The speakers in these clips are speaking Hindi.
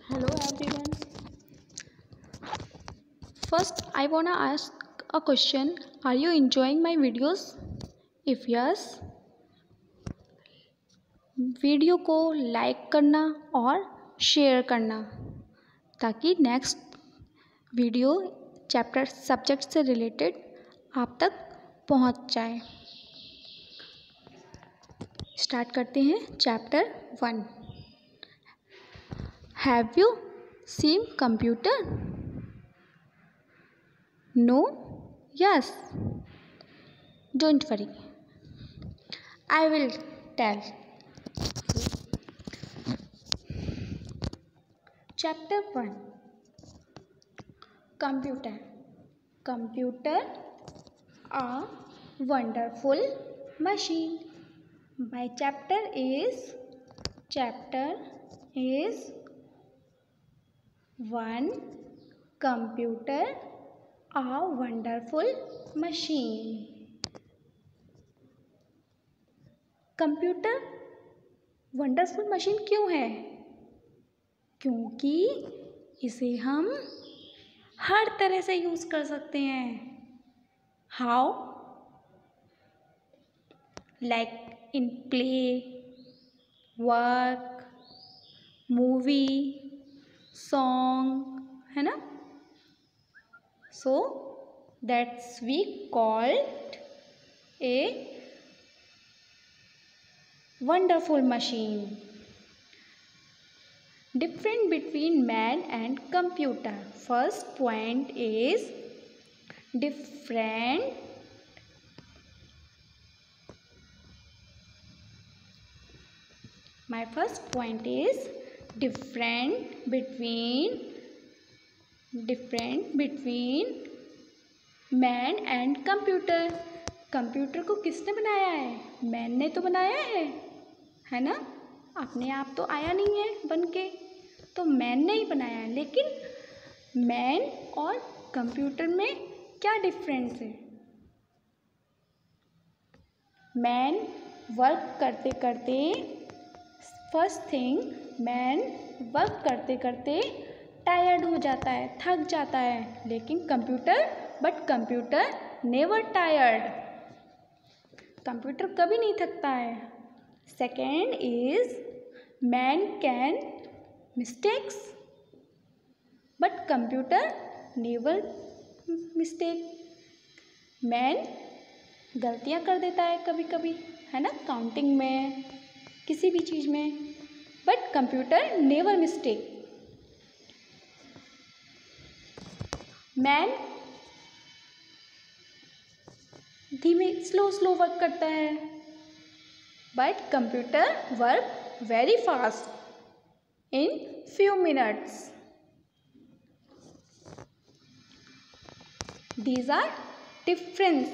Hello everyone. First, I wanna ask a question. Are you enjoying my videos? If yes, video को लाइक करना और शेयर करना ताकि नेक्स्ट वीडियो चैप्टर सब्जेक्ट से रिलेटेड आप तक पहुंच जाए। स्टार्ट करते हैं chapter 1। Have you seen computer? No? Yes. Don't worry. I will tell. Chapter 1. Computer. Computer, a wonderful machine. My chapter is 1. Computer, a wonderful machine. Computer wonderful machine क्यों है? क्योंकि इसे हम हर तरह से यूज़ कर सकते हैं। How? Like in play, work, movie, song, है ना? So that's we called a wonderful machine. Difference between man and computer. First point is different. My first point is different between man and computer. Computer को किसने बनाया है? मैन ने तो बनाया है ना? अपने आप तो आया नहीं है बन के, तो मैन ने ही बनाया है। लेकिन मैन और कंप्यूटर में क्या डिफरेंस है? मैन वर्क करते करते, फर्स्ट थिंग, मैन वर्क करते करते टायर्ड हो जाता है, थक जाता है। लेकिन कंप्यूटर नेवर टायर्ड। कंप्यूटर कभी नहीं थकता है। Second is man can mistakes but computer never mistake. Man गलतियां कर देता है कभी कभी, है ना, काउंटिंग में, किसी भी चीज़ में, but computer never mistake. Man धीमे स्लो वर्क करता है, but computer work very fast in few minutes. These are difference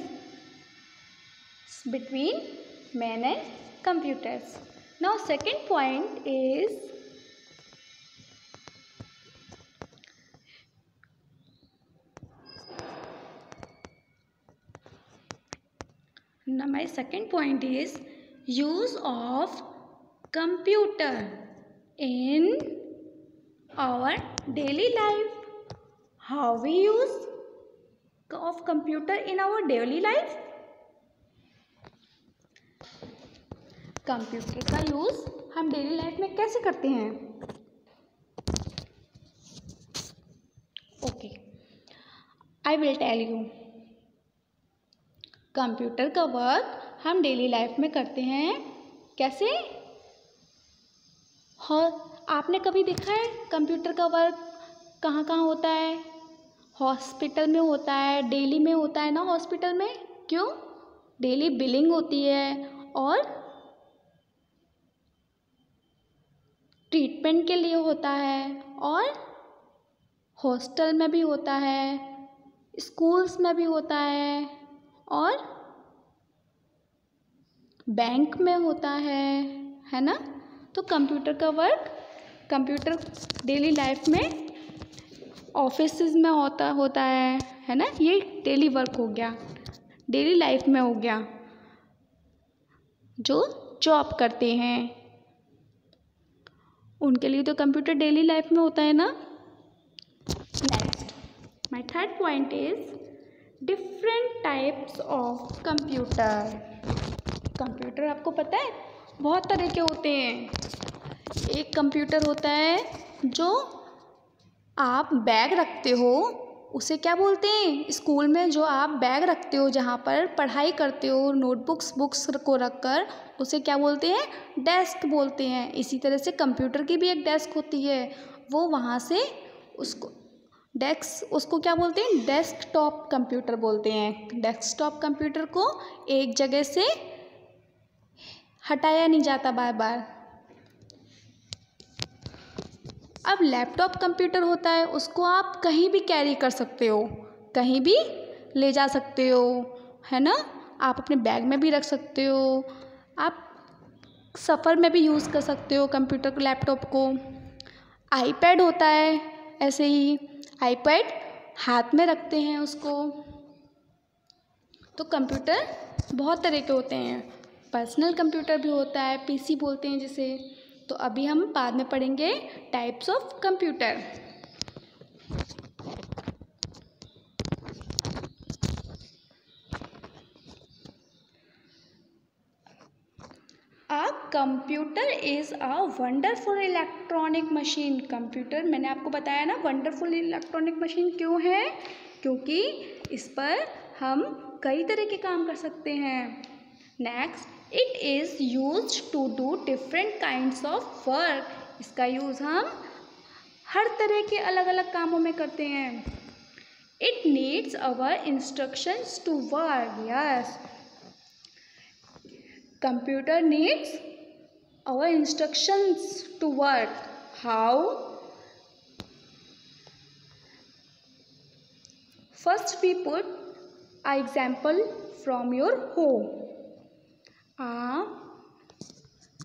between man and computers. Now second point is my second point is use of computer in our daily life. How we use of computer in our daily life? Computer का यूज़ हम डेली लाइफ में कैसे करते हैं? Okay, I will tell you. Computer का वर्क हम डेली लाइफ में करते हैं कैसे? आपने कभी देखा है कंप्यूटर का वर्क कहाँ कहाँ होता है? हॉस्पिटल में होता है, डेली में होता है ना हॉस्पिटल में। क्यों? डेली बिलिंग होती है और ट्रीटमेंट के लिए होता है, और हॉस्टल में भी होता है, स्कूल्स में भी होता है, और बैंक में होता है ना? तो कंप्यूटर का वर्क कंप्यूटर डेली लाइफ में ऑफिसेज में होता है ना? ये डेली वर्क हो गया, डेली लाइफ में हो गया, जो जॉब करते हैं। उनके लिए तो कंप्यूटर डेली लाइफ में होता है ना। Next, my third point is different types of computer. Computer आपको पता है बहुत तरह के होते हैं। एक कंप्यूटर होता है जो आप बैग रखते हो, उसे क्या बोलते हैं? स्कूल में जो आप बैग रखते हो, जहाँ पर पढ़ाई करते हो, नोटबुक्स बुक्स को रखकर, उसे क्या बोलते हैं? डेस्क बोलते हैं। इसी तरह से कंप्यूटर की भी एक डेस्क होती है, वो वहाँ से उसको उसको क्या बोलते हैं? डेस्कटॉप कंप्यूटर बोलते हैं। डेस्कटॉप कंप्यूटर को एक जगह से हटाया नहीं जाता बार बार। अब लैपटॉप कंप्यूटर होता है, उसको आप कहीं भी कैरी कर सकते हो, कहीं भी ले जा सकते हो, है ना। आप अपने बैग में भी रख सकते हो, आप सफ़र में भी यूज़ कर सकते हो कंप्यूटर को, लैपटॉप को। आईपैड होता है ऐसे ही, आईपैड हाथ में रखते हैं उसको। तो कंप्यूटर बहुत तरह के होते हैं। पर्सनल कंप्यूटर भी होता है, पीसी बोलते हैं जिसे। तो अभी हम बाद में पढ़ेंगे types of computer. A computer is a wonderful electronic machine. Computer मैंने आपको बताया ना वंडरफुल इलेक्ट्रॉनिक मशीन क्यों है, क्योंकि इस पर हम कई तरह के काम कर सकते हैं। Next, it is use to do different kinds of work. इसका यूज़ हम हर तरह के अलग अलग कामों में करते हैं। It needs our instructions to work. Yes, computer needs our instructions to work. How? First we put an example from your home.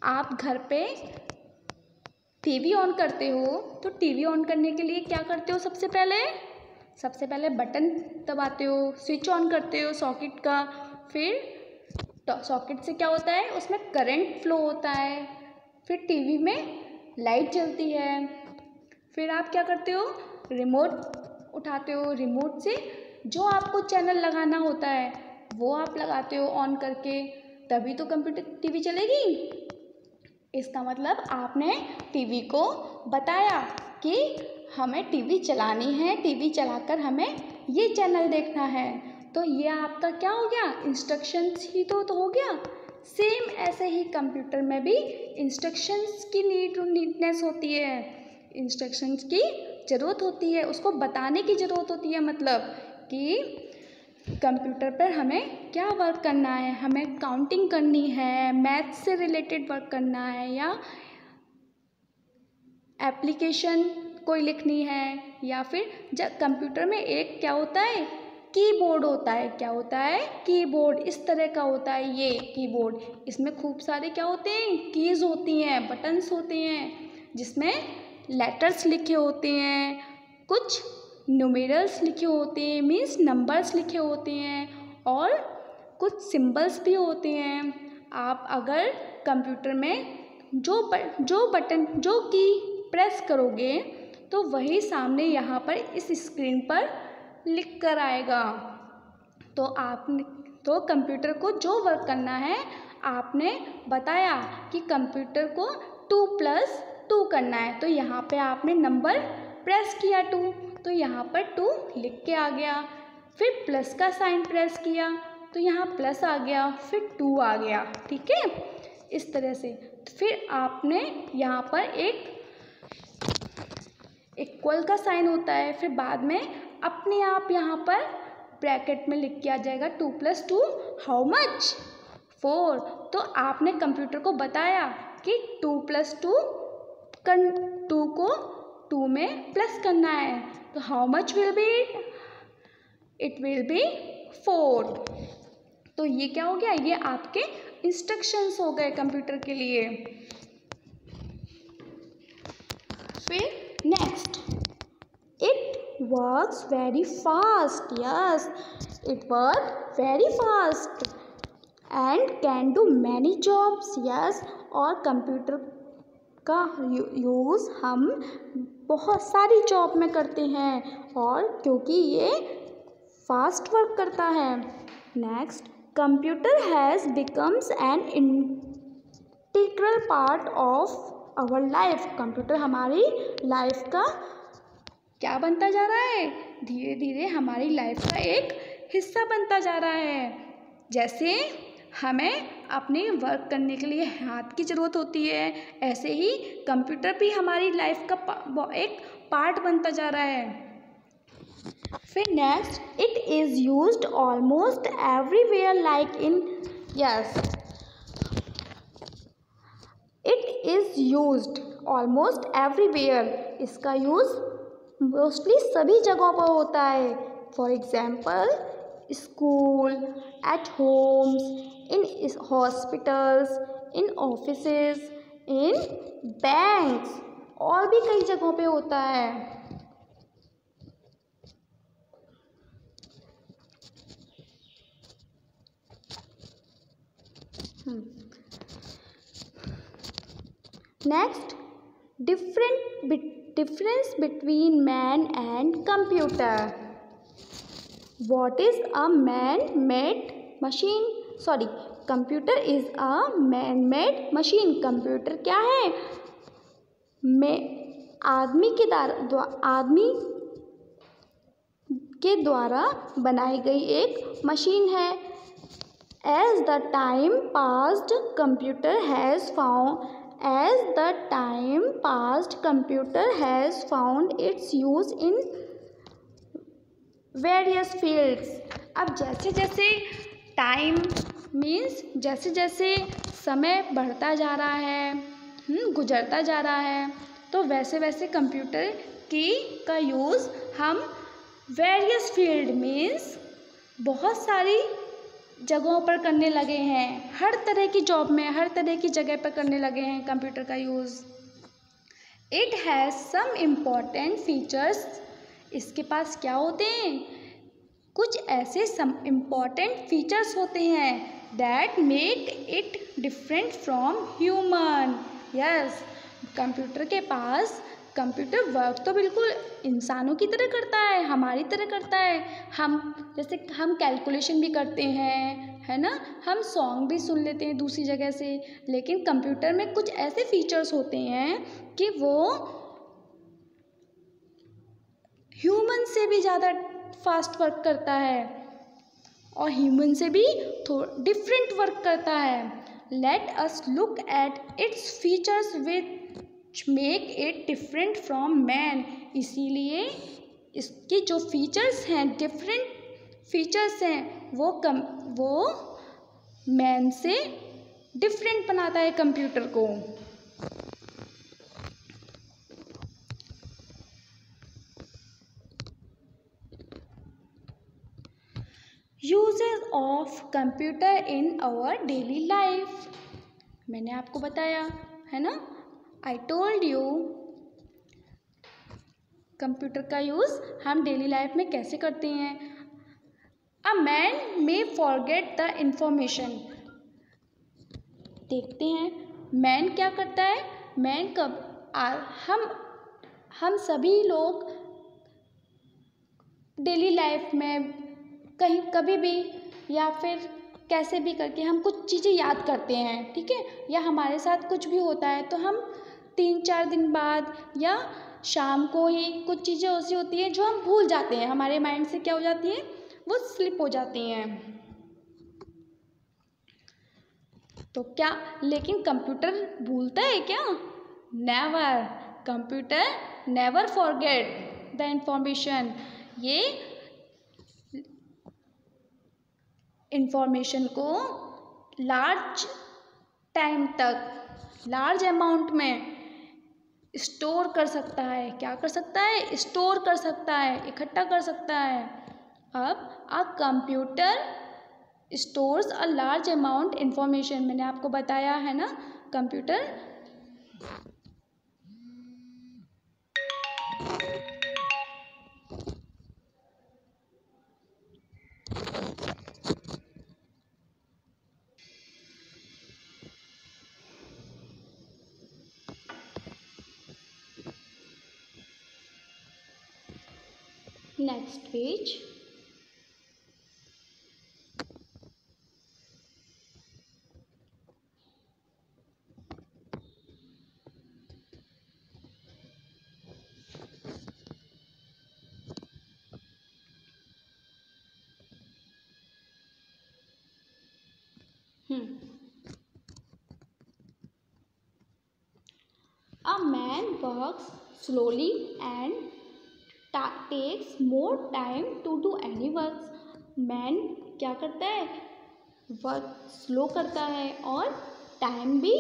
आप घर पे टीवी ऑन करते हो, तो टीवी ऑन करने के लिए क्या करते हो? सबसे पहले बटन दबाते हो, स्विच ऑन करते हो सॉकेट का। फिर सॉकेट से क्या होता है? उसमें करंट फ्लो होता है। फिर टीवी में लाइट जलती है। फिर आप क्या करते हो? रिमोट उठाते हो, रिमोट से जो आपको चैनल लगाना होता है वो आप लगाते हो ऑन करके, तभी तो कंप्यूटर टीवी चलेगी। इसका मतलब आपने टीवी को बताया कि हमें टीवी चलानी है, टीवी चलाकर हमें ये चैनल देखना है। तो ये आपका क्या हो गया? इंस्ट्रक्शंस ही तो हो गया। सेम ऐसे ही कंप्यूटर में भी इंस्ट्रक्शंस की नीडनेस होती है, इंस्ट्रक्शंस की ज़रूरत होती है, उसको बताने की ज़रूरत होती है। मतलब कि कंप्यूटर पर हमें क्या वर्क करना है, हमें काउंटिंग करनी है, मैथ से रिलेटेड वर्क करना है, या एप्लीकेशन कोई लिखनी है, या फिर जब कंप्यूटर में एक क्या होता है? कीबोर्ड होता है। क्या होता है? कीबोर्ड। इस तरह का होता है ये कीबोर्ड। इसमें खूब सारे क्या होते हैं? कीज़ होती हैं, बटन्स होते हैं, जिसमें लेटर्स लिखे होते हैं, कुछ न्यूमेरल्स लिखे होते हैं, मीन्स नंबर्स लिखे होते हैं, और कुछ सिंबल्स भी होते हैं। आप अगर कंप्यूटर में जो बटन जो की प्रेस करोगे तो वही सामने यहाँ पर इस स्क्रीन पर लिख कर आएगा। तो कंप्यूटर को जो वर्क करना है, आपने बताया कि कंप्यूटर को 2+2 करना है, तो यहाँ पे आपने नंबर प्रेस किया 2, तो यहाँ पर 2 लिख के आ गया। फिर प्लस का साइन प्रेस किया तो यहाँ प्लस आ गया, फिर 2 आ गया। ठीक है, इस तरह से। फिर आपने यहाँ पर एक इक्वल का साइन होता है, फिर बाद में अपने आप यहाँ पर ब्रैकेट में लिख के आ जाएगा 2+2 हाउ मच? 4। तो आपने कंप्यूटर को बताया कि 2+2 2 को 2 में प्लस करना है, तो how much will be it will be 4। तो ये क्या हो गया? ये आपके इंस्ट्रक्शंस हो गए कंप्यूटर के लिए। फिर next, it works very fast. Yes, it work very fast and can do many jobs. Yes, और कंप्यूटर का यूज़ हम बहुत सारी जॉब में करते हैं और क्योंकि ये फास्ट वर्क करता है। Next, computer has becomes an integral part of our life. Computer हमारी लाइफ का क्या बनता जा रहा है? धीरे धीरे हमारी लाइफ का एक हिस्सा बनता जा रहा है। जैसे हमें अपने वर्क करने के लिए हाथ की ज़रूरत होती है, ऐसे ही कंप्यूटर भी हमारी लाइफ का एक पार्ट बनता जा रहा है। फिर next, it is used almost everywhere like in yes it is used almost everywhere. इसका यूज़ मोस्टली सभी जगहों पर होता है। For example school, eight Holmes, in hospitals, in offices, in banks, और भी कई जगहों पे होता है। Next, difference between man and computer. What is a man-made machine? Sorry, computer is a man-made machine. Computer क्या है? आदमी के द्वारा बनाई गई एक मशीन है। As the time passed, computer has found its use in various fields. अब जैसे जैसे टाइम मीन्स जैसे जैसे समय बढ़ता जा रहा है, गुजरता जा रहा है, तो वैसे वैसे कंप्यूटर का यूज़ हम वेरियस फील्ड मीन्स बहुत सारी जगहों पर करने लगे हैं। हर तरह की जॉब में, हर तरह की जगह पर करने लगे हैं कंप्यूटर का use. It has some important features. इसके पास क्या होते हैं? कुछ ऐसे सम इम्पॉर्टेंट फीचर्स होते हैं that make it different from human. Yes, computer work तो बिल्कुल इंसानों की तरह करता है, हमारी तरह करता है। जैसे हम कैलकुलेशन भी करते हैं, है ना, हम सॉन्ग भी सुन लेते हैं दूसरी जगह से, लेकिन कंप्यूटर में कुछ ऐसे फीचर्स होते हैं कि वो ह्यूमन से भी ज़्यादा फास्ट वर्क करता है और ह्यूमन से भी थोड़ा डिफरेंट वर्क करता है। Let us look at its features which make it different from man. इसीलिए इसके जो फीचर्स हैं, डिफरेंट फीचर्स हैं, वो मैन से डिफरेंट बनाता है कंप्यूटर को। Uses of computer in our daily life. मैंने आपको बताया है ना, आई टोल्ड यू कंप्यूटर का यूज़ हम डेली लाइफ में कैसे करते हैं। A man may forget the information. देखते हैं मैन क्या करता है। मैन हम सभी लोग डेली लाइफ में कहीं कभी भी या फिर कैसे भी करके हम कुछ चीज़ें याद करते हैं, ठीक है, या हमारे साथ कुछ भी होता है तो हम 3-4 दिन बाद या शाम को ही कुछ चीज़ें ऐसी होती हैं जो हम भूल जाते हैं, हमारे माइंड से क्या हो जाती हैं, वो स्लिप हो जाती हैं। तो क्या लेकिन कंप्यूटर भूलता है क्या? Never. Computer never forget the information. ये इंफॉर्मेशन को लार्ज टाइम तक, लार्ज अमाउंट में स्टोर कर सकता है। क्या कर सकता है? स्टोर कर सकता है, इकट्ठा कर सकता है। अब a computer stores a large amount information. मैंने आपको बताया है ना, computer next page. A man works slowly and takes more time to do any work. Man क्या करता है, वर्क स्लो करता है और टाइम भी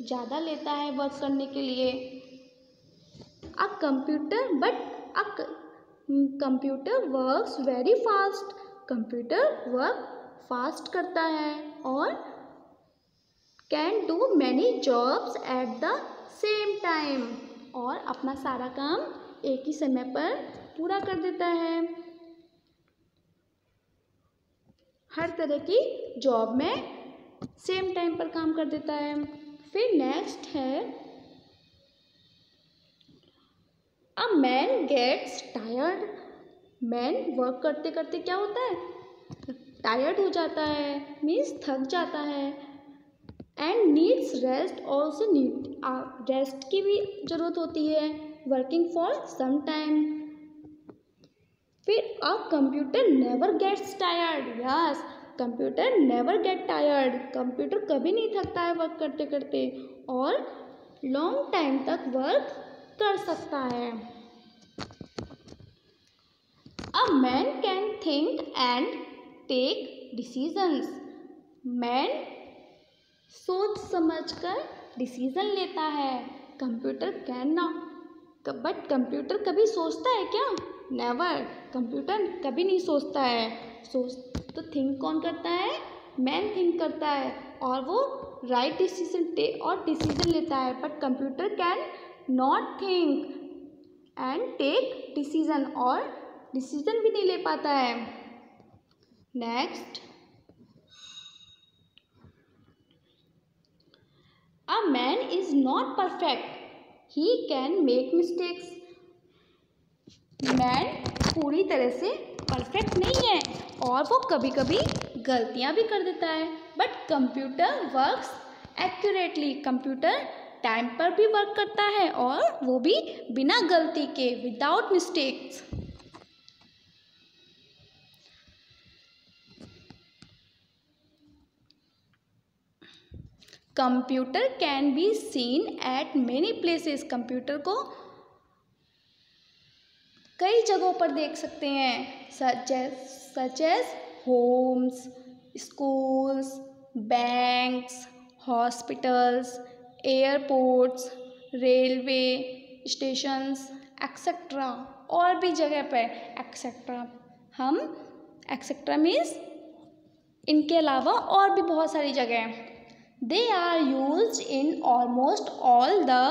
ज़्यादा लेता है वर्क करने के लिए। A computer works very fast. Computer work fast करता है और can do many jobs at the same time, और अपना सारा काम एक ही समय पर पूरा कर देता है। हर तरह की जॉब में सेम टाइम पर काम कर देता है। फिर नेक्स्ट है a man gets tired. Man work करते करते क्या होता है, टायर्ड हो जाता है, मीन्स थक जाता है। And needs rest, also need rest की भी ज़रूरत होती है, वर्किंग फॉर सम टाइम। फिर a computer never gets tired. Yes, computer never get tired. Computer कभी नहीं थकता है वर्क करते करते और लॉन्ग टाइम तक वर्क कर सकता है। A man can think and take decisions. Man सोच समझकर डिसीजन लेता है। Computer can not, but computer कभी सोचता है क्या, नेवर। कंप्यूटर कभी नहीं सोचता है। तो थिंक कौन करता है, मैन थिंक करता है और वो राइट डिसीजन लेता है। But computer can not think and take decision, और डिसीजन भी नहीं ले पाता है। Next, a man is not perfect, he can make mistakes. Man पूरी तरह से परफेक्ट नहीं है और वो कभी कभी गलतियां भी कर देता है। But computer works accurately. Computer time पर भी वर्क करता है और वो भी बिना गलती के, without mistakes. Computer can be seen eight many places. Computer को कई जगहों पर देख सकते हैं, such age homes, schools, banks, hospitals, airports, railway stations etcetera. और भी जगह पर एक्सेट्रा, हम एक्सेट्रा मीन्स इनके अलावा और भी बहुत सारी जगह। They are used in almost all the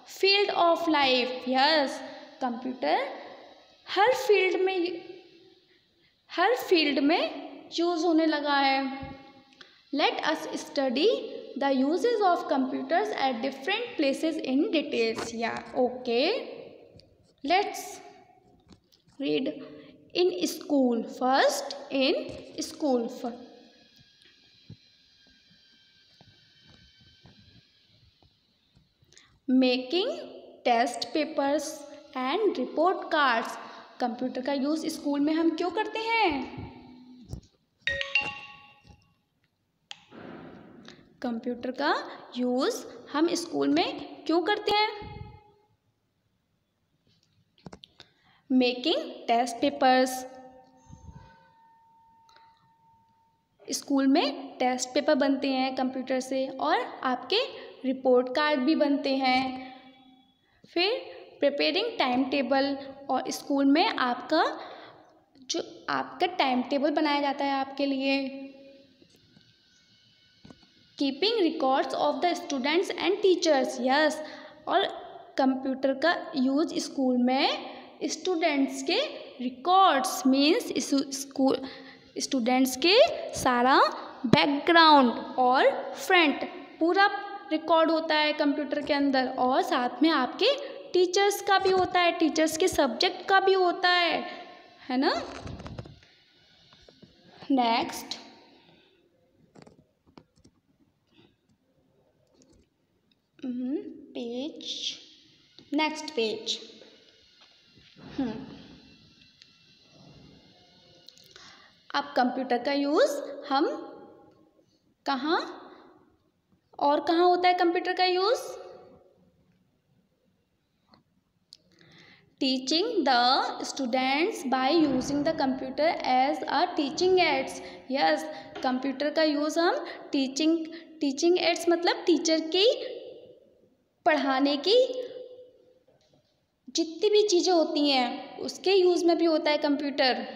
field of life. Yes, computer her field में यूज़ होने लगा है। Let us study the uses of computers at different places in details. Yeah, okay. Let's read in school. First, in school. Making test papers and report cards. Computer का यूज़ स्कूल में हम क्यों करते हैं? कंप्यूटर का यूज़ हम स्कूल में क्यों करते हैं? मेकिंग टेस्ट पेपर्स, स्कूल में टेस्ट पेपर बनते हैं कंप्यूटर से, और आपके रिपोर्ट कार्ड भी बनते हैं। फिर प्रिपेयरिंग टाइम टेबल, और स्कूल में आपका टाइम टेबल बनाया जाता है आपके लिए। Keeping records of the students and teachers. Yes, और कंप्यूटर का यूज स्कूल में स्टूडेंट्स के रिकॉर्ड्स मीन्स स्टूडेंट्स के सारा बैकग्राउंड और फ्रंट पूरा रिकॉर्ड होता है कंप्यूटर के अंदर, और साथ में आपके टीचर्स का भी होता है, टीचर्स के सब्जेक्ट का भी होता है। है ना। Next page, next page. अब कंप्यूटर का यूज़ हम कहाँ और कहाँ होता है कंप्यूटर का use? Teaching the students by using the computer as a teaching aids. Yes, computer का यूज़ हम टीचिंग एड्स मतलब टीचर की पढ़ाने की जितनी भी चीज़ें होती हैं उसके यूज़ में भी होता है कंप्यूटर।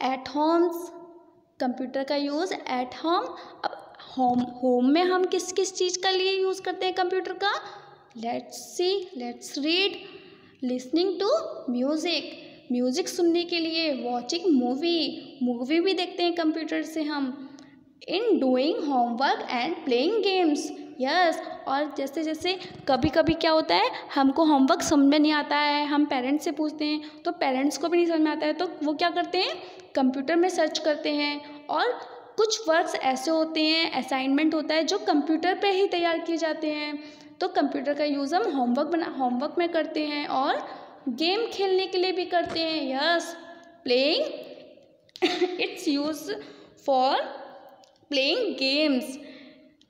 एट होम्स, कंप्यूटर का यूज़ एट होम। अब होम में हम किस किस चीज़ का लिए यूज़ करते हैं कंप्यूटर का? Let's read. Listening to music, music सुनने के लिए। वॉचिंग मूवी भी देखते हैं कंप्यूटर से हम। In doing homework and playing games. Yes, और जैसे जैसे कभी कभी क्या होता है, हमको होमवर्क समझ में नहीं आता है, हम पेरेंट्स से पूछते हैं तो पेरेंट्स को भी नहीं समझ में आता है, तो वो क्या करते हैं, कंप्यूटर में सर्च करते हैं। और कुछ वर्क्स ऐसे होते हैं, असाइनमेंट होता है जो कंप्यूटर पे ही तैयार किए जाते हैं, तो कंप्यूटर का यूज़ हम होमवर्क में करते हैं और गेम खेलने के लिए भी करते हैं। Yes, playing it's use for playing games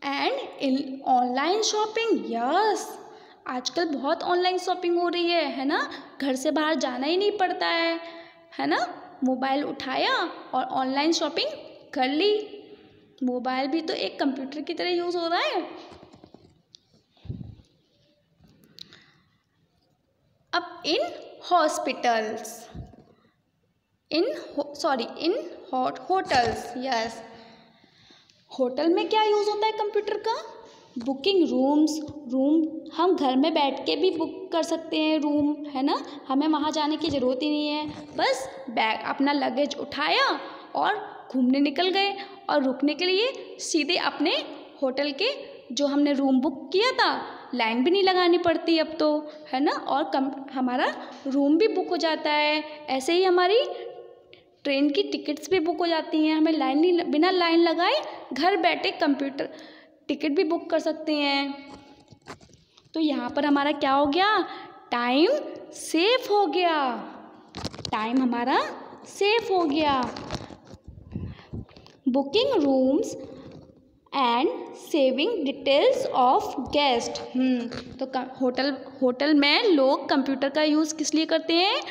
and in online shopping. Yes, आजकल बहुत ऑनलाइन शॉपिंग हो रही है ना, घर से बाहर जाना ही नहीं पड़ता है ना, मोबाइल उठाया और ऑनलाइन शॉपिंग कर ली। मोबाइल भी तो एक कंप्यूटर की तरह यूज़ हो रहा है। अब in hospitals, in hotels. Yes, hotel में क्या यूज़ होता है कंप्यूटर का? बुकिंग रूम हम घर में बैठ के भी बुक कर सकते हैं रूम, है ना, हमें वहाँ जाने की ज़रूरत ही नहीं है। बस बैग अपना लगेज उठाया और घूमने निकल गए, और रुकने के लिए सीधे अपने होटल के जो हमने रूम बुक किया था, लाइन भी नहीं लगानी पड़ती अब तो, है ना, और हमारा रूम भी बुक हो जाता है। ऐसे ही हमारी ट्रेन की टिकट्स भी बुक हो जाती हैं, हमें बिना लाइन लगाए घर बैठे कंप्यूटर टिकट भी बुक कर सकते हैं। तो यहाँ पर हमारा क्या हो गया, टाइम सेफ हो गया, टाइम हमारा सेफ हो गया। Booking rooms and saving details of guest. तो होटल में लोग कंप्यूटर का यूज़ किस लिए करते हैं?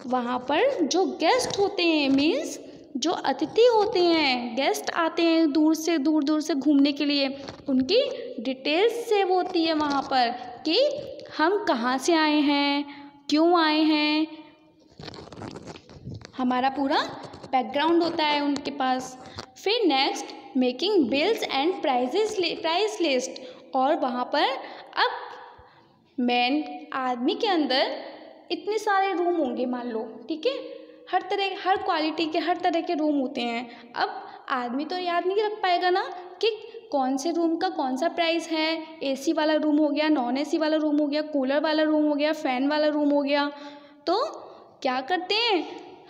वहाँ पर जो गेस्ट होते हैं, मीन्स जो अतिथि होते हैं, गेस्ट आते हैं दूर से घूमने के लिए, उनकी डिटेल्स सेव होती है वहाँ पर कि हम कहाँ से आए हैं, क्यों आए हैं, हमारा पूरा बैकग्राउंड होता है उनके पास। फिर next, making bills and price list. और वहाँ पर अब मेन आदमी के अंदर इतने सारे रूम होंगे, मान लो, ठीक है, हर क्वालिटी के हर तरह के रूम होते हैं। अब आदमी तो याद नहीं रख पाएगा ना कि कौन से रूम का कौन सा प्राइस है। एसी वाला रूम हो गया, नॉन एसी वाला रूम हो गया, कूलर वाला रूम हो गया, फ़ैन वाला रूम हो गया। तो क्या करते हैं,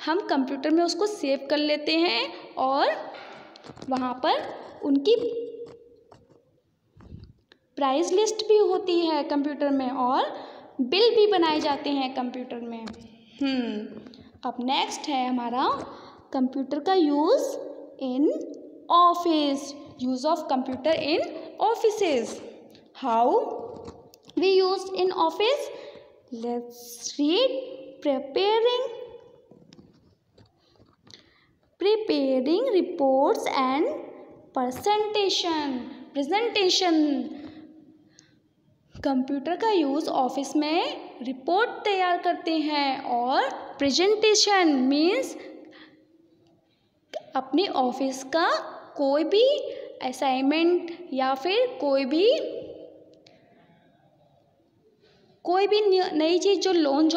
हम कंप्यूटर में उसको सेव कर लेते हैं और वहाँ पर उनकी प्राइस लिस्ट भी होती है कंप्यूटर में, और बिल भी बनाए जाते हैं कंप्यूटर में। अब नेक्स्ट है हमारा कंप्यूटर का use in office, use of computer in offices. How we use in office? Let's read. preparing reports and presentation। Computer का यूज़ ऑफिस में रिपोर्ट तैयार करते हैं, और प्रेजेंटेशन मीन्स अपने ऑफिस का कोई भी असाइनमेंट या फिर कोई भी नई चीज़ जो लॉन्च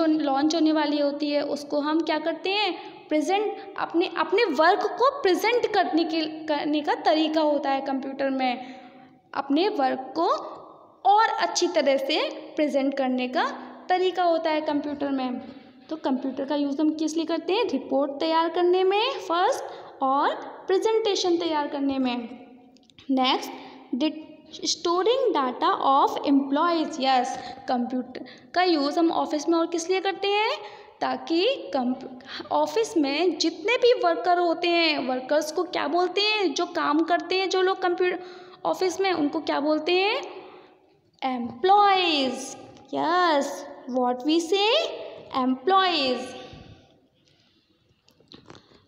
होने वाली होती है, उसको हम क्या करते हैं, अपने वर्क को प्रेजेंट करने का तरीका होता है कंप्यूटर में। अपने वर्क को और अच्छी तरह से प्रेजेंट करने का तरीका होता है कंप्यूटर में। तो कंप्यूटर का यूज़ हम किस लिए करते हैं? रिपोर्ट तैयार करने में फर्स्ट, और प्रेजेंटेशन तैयार करने में। Next, storing data of employees. Yes, computer का यूज़ हम ऑफिस में और किस लिए करते हैं? ताकि ऑफिस में जितने भी वर्कर होते हैं, वर्कर्स को क्या बोलते हैं? जो काम करते हैं जो लोग कंप्यूटर ऑफिस में, उनको क्या बोलते हैं? एम्प्लॉयज़। यस, व्हाट वी से? एम्प्लॉयज़।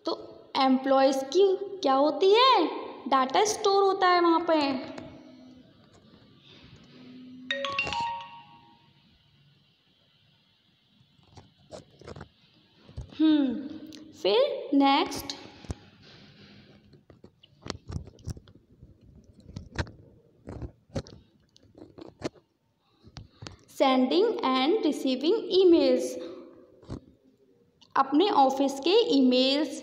तो एम्प्लॉयज़ की क्या होती है? डाटा स्टोर होता है वहाँ पे। फिर next, sending end receiving emails. अपने ऑफिस के ईमेल्स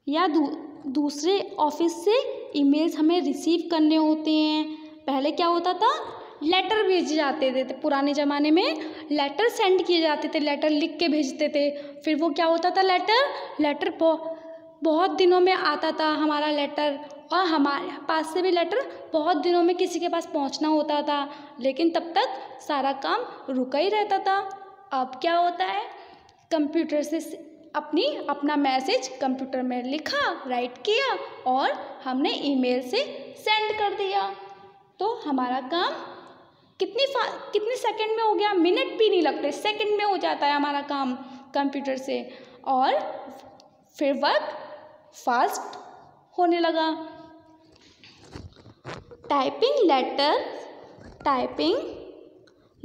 या दूसरे ऑफिस से ईमेल्स हमें रिसीव करने होते हैं। पहले क्या होता था? लेटर भेजे जाते थे। पुराने ज़माने में लेटर सेंड किए जाते थे, लेटर लिख के भेजते थे। फिर वो क्या होता था? लेटर बहुत दिनों में आता था हमारा लेटर, और हमारे पास से भी लेटर बहुत दिनों में किसी के पास पहुंचना होता था, लेकिन तब तक सारा काम रुका ही रहता था। अब क्या होता है? कंप्यूटर से अपना मैसेज कंप्यूटर में लिखा, राइट किया, और हमने ईमेल से सेंड कर दिया, तो हमारा काम कितने सेकंड में हो गया? मिनट भी नहीं लगते, सेकंड में हो जाता है हमारा काम कंप्यूटर से, और फिर वर्क फास्ट होने लगा। Typing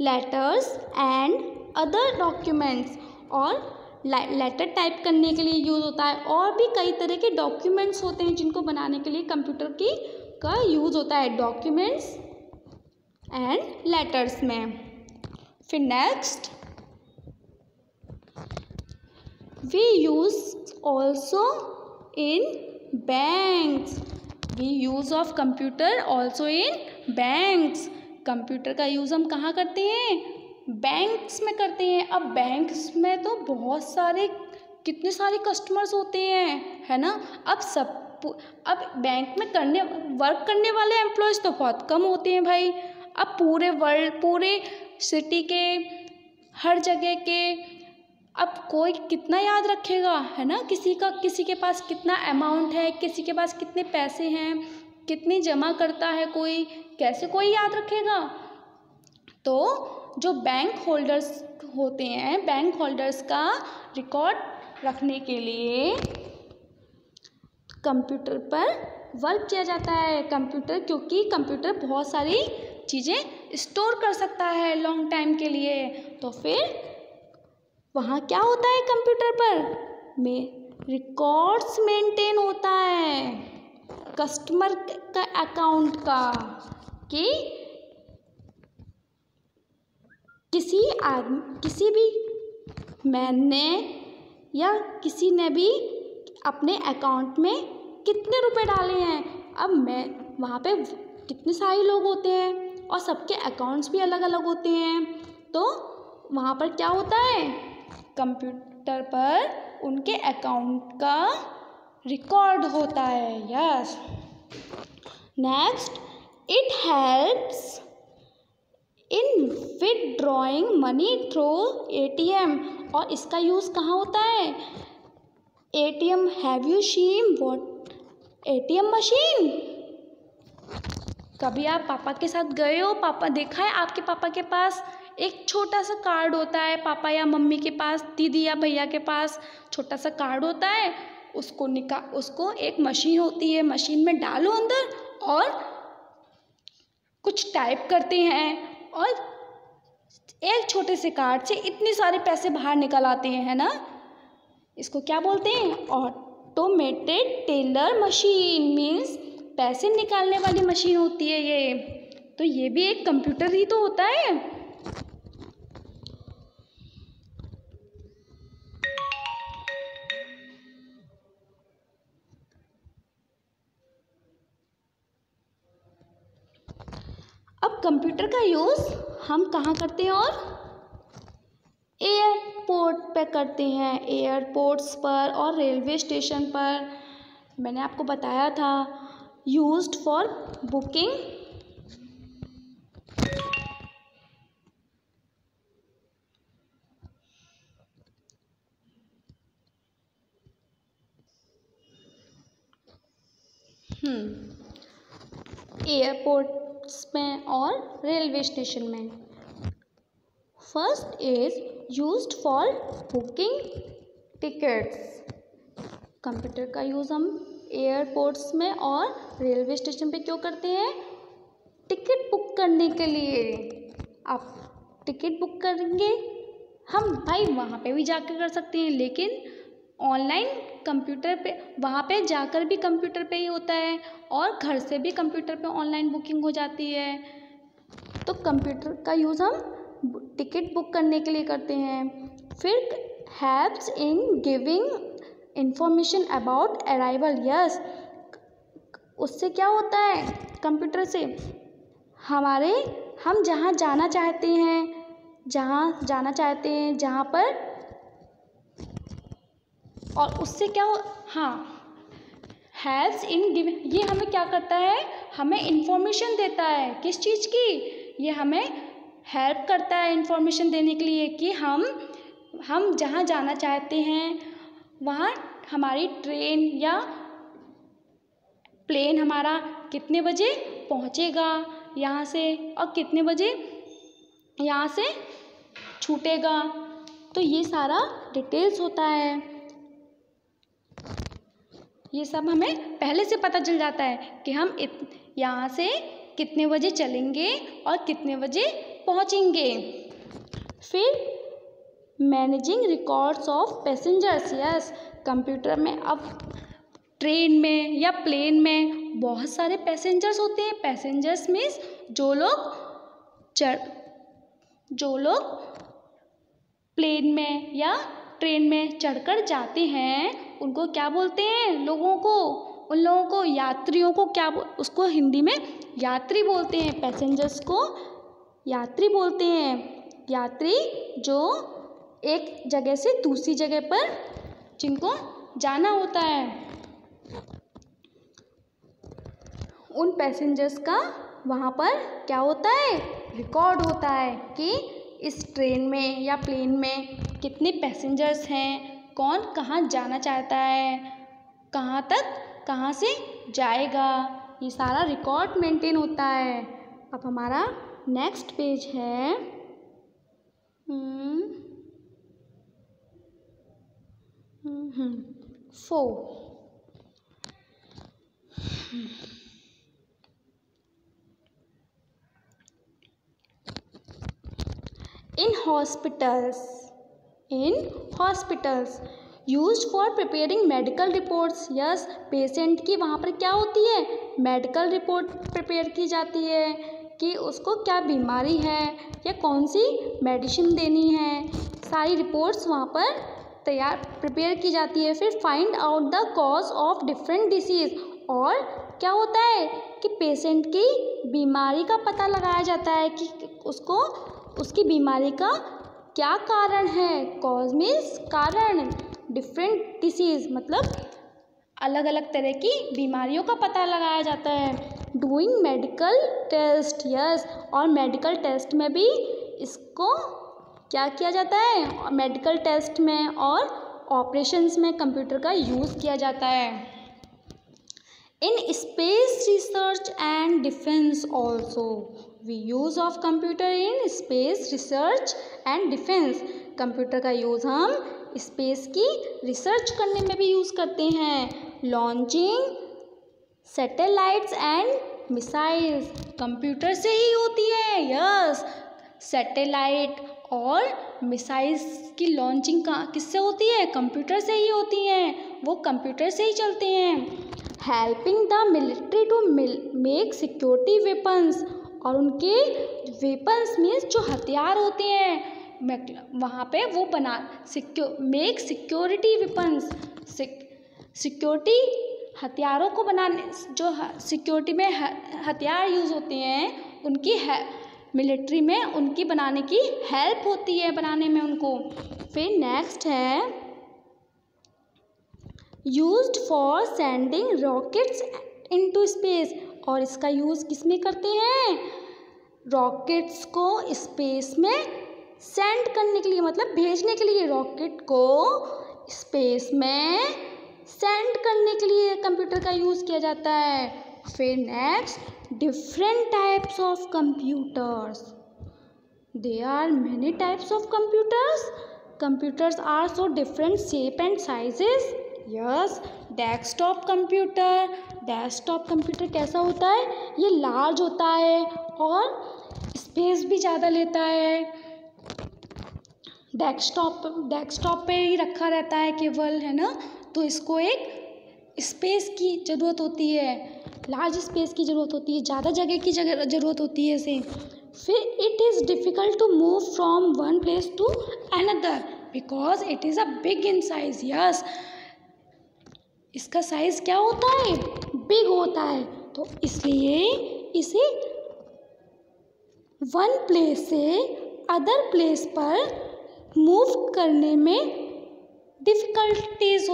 letters and other documents, और लेटर टाइप करने के लिए यूज़ होता है, और भी कई तरह के डॉक्यूमेंट्स होते हैं जिनको बनाने के लिए कंप्यूटर का यूज़ होता है, डॉक्यूमेंट्स एंड लेटर्स में। फिर next, we use also in banks. We use of computer also in banks. Computer का यूज़ हम कहाँ करते हैं? बैंक्स में करते हैं। अब बैंक्स में तो कितने सारे कस्टमर्स होते हैं, है ना? अब बैंक में वर्क करने वाले एम्प्लॉयज़ तो बहुत कम होते हैं भाई। अब पूरे सिटी के, हर जगह के, अब कोई कितना याद रखेगा, है ना? किसी के पास कितना अमाउंट है, किसी के पास कितने पैसे हैं, कितनी जमा करता है, कोई कैसे कोई याद रखेगा? तो जो बैंक होल्डर्स होते हैं, बैंक होल्डर्स का रिकॉर्ड रखने के लिए कंप्यूटर पर वर्क किया जाता है। क्योंकि कंप्यूटर बहुत सारी चीज़ें स्टोर कर सकता है लॉन्ग टाइम के लिए, तो फिर वहाँ क्या होता है? कंप्यूटर पर रिकॉर्ड्स मेंटेन होता है कस्टमर का अकाउंट का, कि किसी भी मैन ने या किसी ने भी अपने अकाउंट में कितने रुपए डाले हैं। अब वहाँ पे कितने सारे लोग होते हैं और सबके अकाउंट्स भी अलग अलग होते हैं, तो वहाँ पर क्या होता है? कंप्यूटर पर उनके अकाउंट का रिकॉर्ड होता है। Yes, next, it helps in withdrawing money through ATM। और इसका यूज़ कहाँ होता है? ATM, have you seen what ATM machine? कभी आप पापा के साथ गए हो? देखा है आपके पापा के पास एक छोटा सा कार्ड होता है, पापा या मम्मी के पास, दीदी या भैया के पास छोटा सा कार्ड होता है, उसको एक मशीन होती है, मशीन में डालो अंदर और कुछ टाइप करते हैं, और एक छोटे से कार्ड से इतने सारे पैसे बाहर निकल आते हैं, है ना? इसको क्या बोलते हैं? ऑटोमेटेड टेलर मशीन, मीन्स पैसे निकालने वाली मशीन होती है ये। तो ये भी एक कंप्यूटर ही तो होता है। अब कंप्यूटर का यूज़ हम कहाँ करते हैं? और एयरपोर्ट पे करते हैं, एयरपोर्ट्स पर और रेलवे स्टेशन पर। मैंने आपको बताया था यूज्ड फॉर बुकिंग एयरपोर्ट्स में और रेलवे स्टेशन में। First is used for booking tickets. Computer का यूज़ हम एयरपोर्ट्स में और रेलवे स्टेशन पे क्यों करते हैं? टिकट बुक करने के लिए। आप टिकट बुक करेंगे, हम भाई वहाँ पे भी जाकर कर सकते हैं, लेकिन ऑनलाइन कंप्यूटर पे वहाँ पे जाकर भी कंप्यूटर पे ही होता है और घर से भी कंप्यूटर पे ऑनलाइन बुकिंग हो जाती है। तो कंप्यूटर का यूज़ हम टिकट बुक करने के लिए करते हैं। फिर helps in giving information about arrival. Yes, उससे क्या होता है कंप्यूटर से? हम जहाँ जाना चाहते हैं, जहाँ पर, और उससे क्या हो, हेल्प्स इन गिविंग, ये हमें क्या करता है? हमें इंफॉर्मेशन देता है। किस चीज़ की? ये हमें हेल्प करता है इंफॉर्मेशन देने के लिए कि हम जहाँ जाना चाहते हैं वहाँ हमारी ट्रेन या प्लेन हमारा कितने बजे पहुँचेगा यहाँ से और कितने बजे यहाँ से छूटेगा। तो ये सारा डिटेल्स होता है, ये सब हमें पहले से पता चल जाता है कि हम यहाँ से कितने बजे चलेंगे और कितने बजे पहुँचेंगे। फिर managing records of passengers. Yes, computer में अब ट्रेन में या प्लेन में बहुत सारे पैसेंजर्स होते हैं। पैसेंजर्स मीन्स जो लोग प्लेन में या ट्रेन में चढ़कर जाते हैं उनको क्या बोलते हैं? उन लोगों को यात्रियों को उसको हिंदी में यात्री बोलते हैं। पैसेंजर्स को यात्री बोलते हैं। यात्री जो एक जगह से दूसरी जगह पर जिनको जाना होता है, उन पैसेंजर्स का वहाँ पर क्या होता है? रिकॉर्ड होता है कि इस ट्रेन में या प्लेन में कितने पैसेंजर्स हैं, कौन कहाँ जाना चाहता है, कहाँ तक कहाँ से जाएगा, ये सारा रिकॉर्ड मेंटेन होता है। अब हमारा नेक्स्ट पेज है 4। In hospitals used for preparing medical reports। Yes, patient की वहाँ पर क्या होती है? मेडिकल रिपोर्ट प्रिपेयर की जाती है कि उसको क्या बीमारी है या कौन सी मेडिसिन देनी है। सारी रिपोर्ट्स वहाँ पर प्रिपेयर की जाती है। फिर find out the cause of different disease, और क्या होता है कि पेशेंट की बीमारी का पता लगाया जाता है कि उसकी बीमारी का क्या कारण है। कॉज मीन्स कारण, डिफरेंट डिसीज़ मतलब अलग अलग तरह की बीमारियों का पता लगाया जाता है। Doing medical test. यस, और मेडिकल टेस्ट में भी इसको क्या किया जाता है? मेडिकल टेस्ट में और ऑपरेशंस में कंप्यूटर का यूज़ किया जाता है। In space research and defense also, we use of computer in space research and defense। Computer का यूज़ हम स्पेस की रिसर्च करने में भी यूज़ करते हैं। Launching satellites and missiles computer से ही होती है। यस, सैटेलाइट और मिसाइल्स की लॉन्चिंग किससे होती है? कंप्यूटर से ही होती हैं, वो कंप्यूटर से ही चलते हैं। Helping the military to make security weapons, और उनके वेपन्स मीन्स जो हथियार होते हैं वहाँ पे वो मेक सिक्योरिटी वेपन्स, सिक्योरिटी हथियारों को बनाने, जो सिक्योरिटी में हथियार यूज़ होते हैं उनकी मिलिट्री में उनकी बनाने की हेल्प होती है, बनाने में उनको। फिर नेक्स्ट है used for sending rockets into space, और इसका यूज़ किस में करते हैं? रॉकेट्स को स्पेस में सेंड करने के लिए, मतलब भेजने के लिए, रॉकेट को स्पेस में सेंड करने के लिए कंप्यूटर का यूज़ किया जाता है। फिर next different types of computers, there are many types of computers are so different shape and sizes. Yes, desktop computer कैसा होता है? ये लार्ज होता है और स्पेस भी ज़्यादा लेता है। डेस्कटॉप पे ही रखा रहता है केवल, है ना, तो इसको एक स्पेस की ज़रूरत होती है, लार्ज स्पेस की ज़रूरत होती है, ज़्यादा जगह की ज़रूरत होती है इसे। फिर it is difficult to move from one place to another because it is a big in size. Yes, इसका साइज़ क्या होता है? बिग होता है, तो इसलिए इसे वन प्लेस से अदर प्लेस पर मूव करने में डिफ़िकल्टीज़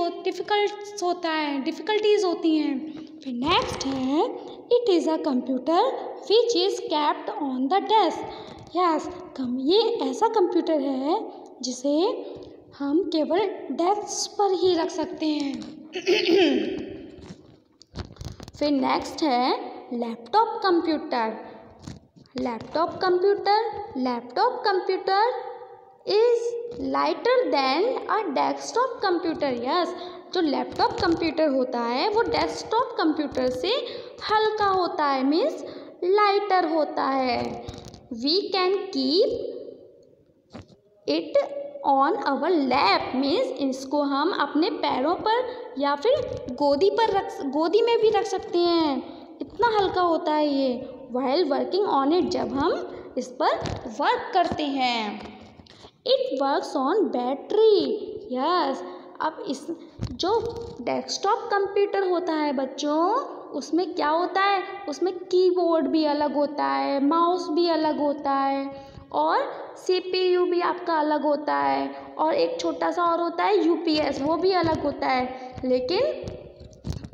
होती हैं। फिर नेक्स्ट है it is a computer which is kept on the desk. Yes, ये ऐसा कंप्यूटर है जिसे हम केवल डेस्क पर ही रख सकते हैं। फिर नेक्स्ट है laptop computer is lighter than a desktop computer. Yes, जो लैपटॉप कंप्यूटर होता है वो डेस्कटॉप कंप्यूटर से हल्का होता है, मीन्स लाइटर होता है। We can keep it on our lap, means इसको हम अपने पैरों पर या फिर गोदी में भी रख सकते हैं, इतना हल्का होता है ये। वाइल वर्किंग ऑन इट, जब हम इस पर वर्क करते हैं। It works on battery. Yes, अब इस जो डेस्कटॉप कंप्यूटर होता है बच्चों, उसमें क्या होता है? उसमें कीबोर्ड भी अलग होता है, माउस भी अलग होता है और CPU भी आपका अलग होता है, और एक छोटा सा और होता है UPS, वो भी अलग होता है। लेकिन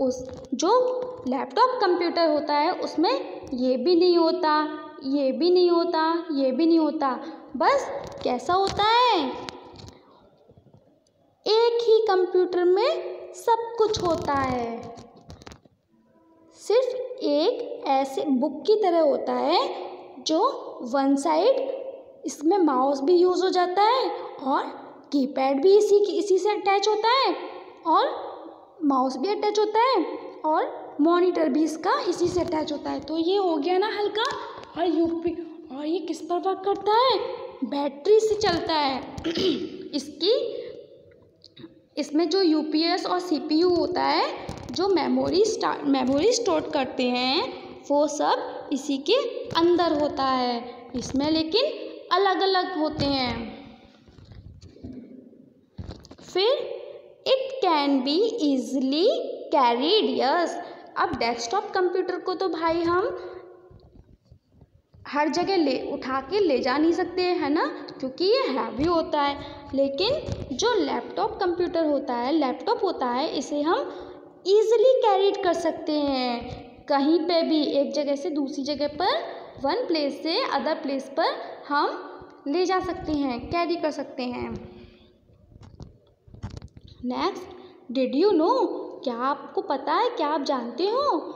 उस जो लैपटॉप कंप्यूटर होता है उसमें ये भी नहीं होता, ये भी नहीं होता, ये भी नहीं होता। बस कैसा होता है? एक ही कंप्यूटर में सब कुछ होता है, सिर्फ एक ऐसे बुक की तरह होता है जो वन साइड, इसमें माउस भी यूज़ हो जाता है और कीपैड भी इसी से अटैच होता है, और माउस भी अटैच होता है और मॉनिटर भी इसका इसी से अटैच होता है। तो ये हो गया ना हल्का। और ये किस पर वर्क करता है? बैटरी से चलता है। इसमें जो UPS और CPU होता है, जो मेमोरी स्टोर करते हैं, वो सब इसी के अंदर होता है, इसमें लेकिन अलग अलग होते हैं। फिर it can B easily carried. Yes, अब डेस्कटॉप कंप्यूटर को तो भाई हम हर जगह उठा के ले जा नहीं सकते, है ना, क्योंकि ये हैवी होता है। लेकिन जो लैपटॉप कंप्यूटर होता है, लैपटॉप होता है, इसे हम ईज़िली कैरीड कर सकते हैं, कहीं पे भी, एक जगह से दूसरी जगह पर, वन प्लेस से अदर प्लेस पर हम ले जा सकते हैं, कैरी कर सकते हैं। नेक्स्ट, डिड यू नो, क्या आपको पता है, क्या आप जानते हो?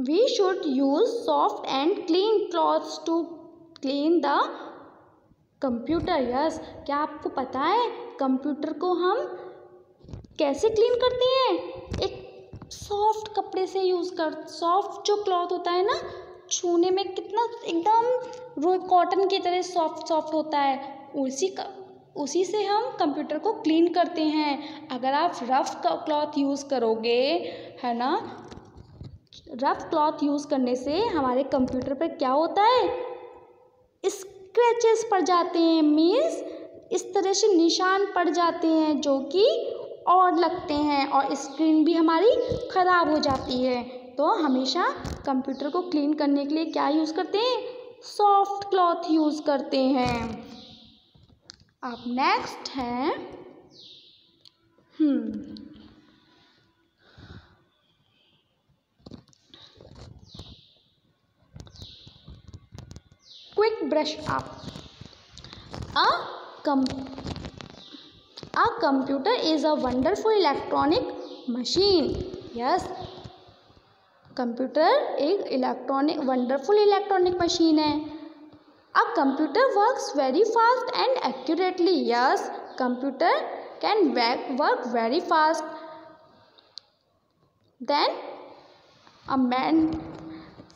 We should use soft and clean cloths to clean the computer. Yes, क्या आपको पता है कंप्यूटर को हम कैसे क्लीन करते हैं? एक सॉफ्ट कपड़े से सॉफ्ट जो क्लॉथ होता है ना, छूने में कितना एकदम कॉटन की तरह सॉफ्ट होता है, उसी से हम कंप्यूटर को क्लीन करते हैं। अगर आप रफ़ क्लॉथ यूज़ करोगे, है ना, रफ़ क्लॉथ यूज़ करने से हमारे कंप्यूटर पर क्या होता है? स्क्रैचेस पड़ जाते हैं, मीन्स इस तरह से निशान पड़ जाते हैं जो कि और लगते हैं, और स्क्रीन भी हमारी ख़राब हो जाती है। तो हमेशा कंप्यूटर को क्लीन करने के लिए क्या यूज़ करते हैं, सॉफ्ट क्लॉथ यूज़ करते हैं। अब नेक्स्ट है quick brush up. A computer is a wonderful electronic machine. Yes, computer एक वंडरफुल इलेक्ट्रॉनिक मशीन है। A computer works very fast and accurately. Yes, computer can work very fast. Then a man.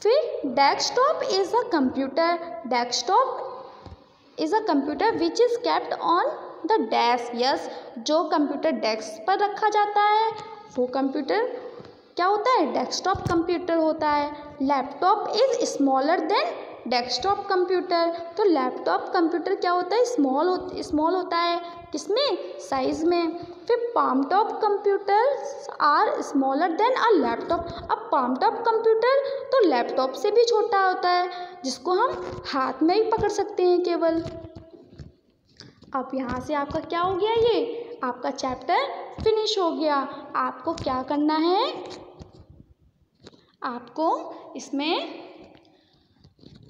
फिर desktop is a computer. Desktop is a computer which is kept on the desk. Yes, जो कंप्यूटर डेस्क पर रखा जाता है वो कंप्यूटर क्या होता है, डेस्कटॉप कंप्यूटर होता है। Laptop is smaller than desktop computer. तो लैपटॉप कंप्यूटर क्या होता है, स्मॉल होता है, किसमें, साइज में। फिर palmtop computers are smaller than a laptop. अब पामटॉप कंप्यूटर तो लैपटॉप से भी छोटा होता है, जिसको हम हाथ में ही पकड़ सकते हैं केवल। अब यहाँ से आपका क्या हो गया, ये आपका चैप्टर फिनिश हो गया। आपको क्या करना है, आपको इसमें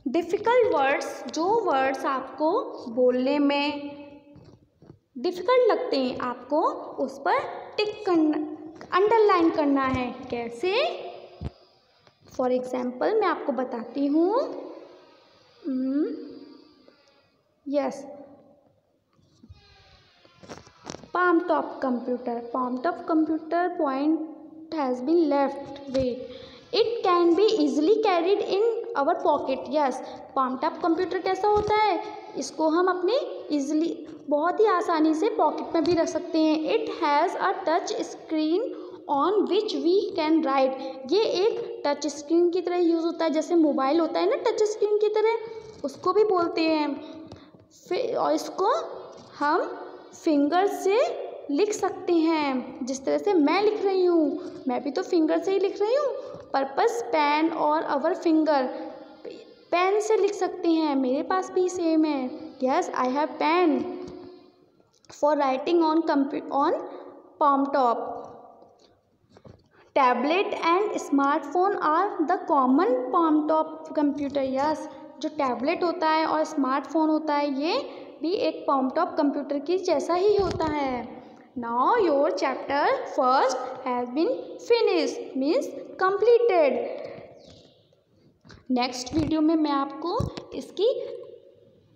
डिफ़िकल्ट वर्ड्स, जो वर्ड्स आपको बोलने में डिफ़िकल्ट लगते हैं, आपको उस पर टिक करना, अंडरलाइन करना है। कैसे, फॉर एग्जाम्पल मैं आपको बताती हूँ। Yes, palmtop computer point has been left weight, it can be easily carried in our pocket. Yes, palmtop computer कैसा होता है, इसको हम अपने इजिली बहुत ही आसानी से पॉकेट में भी रख सकते हैं। It has a touch screen on which we can write. ये एक टच स्क्रीन की तरह यूज़ होता है, जैसे मोबाइल होता है ना टच स्क्रीन की तरह, उसको भी बोलते हैं। फिर और इसको हम फिंगर से लिख सकते हैं, जिस तरह से मैं लिख रही हूँ, मैं भी तो फिंगर से ही लिख रही हूँ। पर्पस पेन और अवर फिंगर, पेन से लिख सकते हैं, मेरे पास भी सेम है। Yes, I have pen for writing on palmtop. Tablet and smartphone are the common palmtop computer. Yes, जो टैबलेट होता है और स्मार्टफोन होता है, ये भी एक पामटॉप कंप्यूटर की जैसा ही होता है। Now your chapter first has been finished, means completed. Next video में मैं आपको इसकी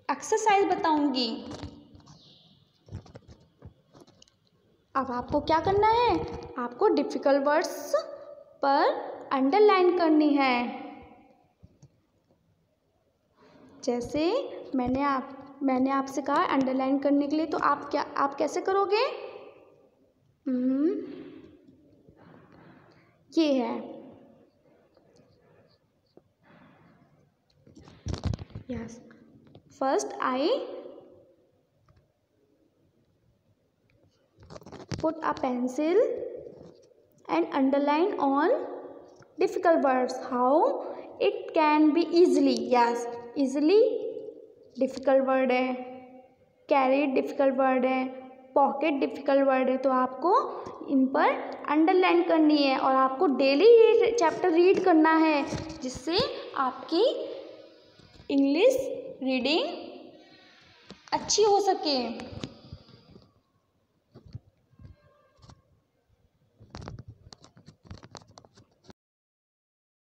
एक्सरसाइज बताऊंगी। अब आपको क्या करना है, आपको डिफ़िकल्ट वर्ड्स पर अंडरलाइन करनी है। जैसे मैंने आपसे कहा अंडरलाइन करने के लिए, तो आप कैसे करोगे, ये है। Yes, first I put a pencil and underline on difficult words. How it can be easily. Yes, easily difficult word है, carried difficult word है, pocket difficult word है। तो आपको इन पर अंडरलाइन करनी है और आपको डेली चैप्टर रीड करना है, जिससे आपकी इंग्लिश रीडिंग अच्छी हो सके।